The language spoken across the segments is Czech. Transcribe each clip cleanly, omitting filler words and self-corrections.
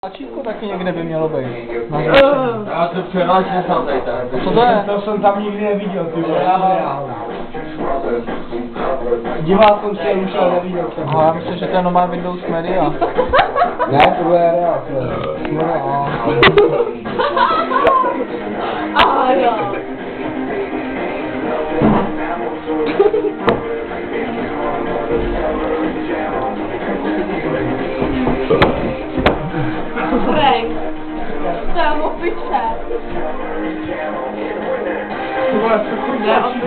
Tlačítko taky někde by mělo být. Já to převážně sám tady tak. Co to je? To jsem tam nikdy neviděl, ty vole. Divákům jsem už ale neviděl. Aha, já myslím, že to je nová Windows Media. Ne, tohle je reál. Frank, samo piče.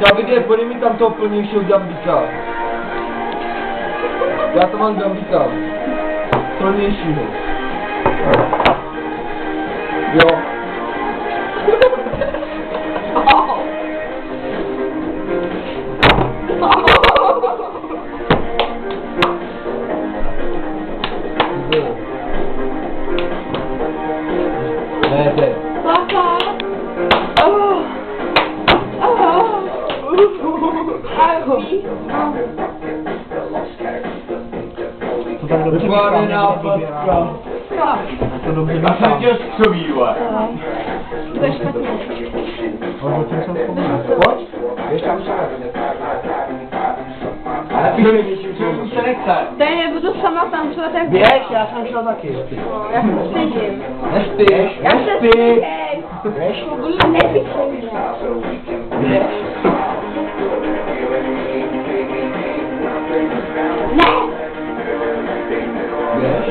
Davide, podej mi tam toho plnějšího Gambika. Já to mám Gambika. Plnějšího. Jo. Ne, ne. Papa. To tak dobře to dobře Já jsem tě střelí, vole. To je špatně. Ale tím jsem vzpomněl. Pojď, běž tam šát. Ale Čemu se nechce? Tady nebudu sama tancovat jak běž, já jsem šel taky. Já se stydím. Nespíš, Já se nespíš. stydím. Běž. Budu nevyčejně. Běž. Ne! Běž.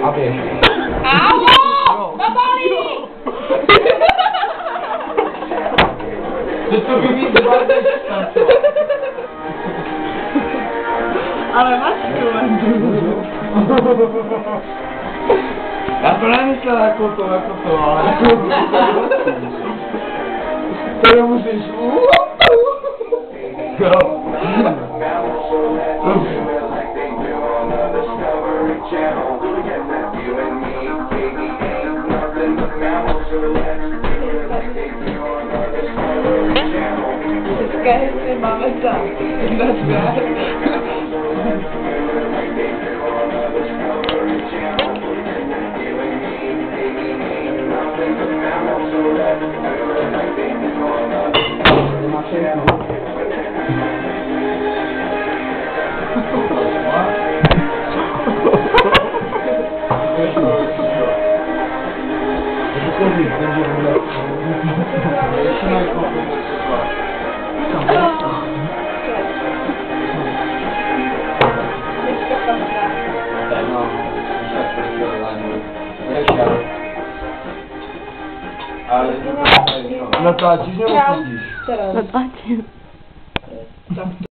A běž. Alo! To bolí! To by víc zvládne. Ale máš Já to nemyslel jako to, ale... To nemusíš. Jo. České hry máme tam. Natáčíš nebo chodíš? Natáčím.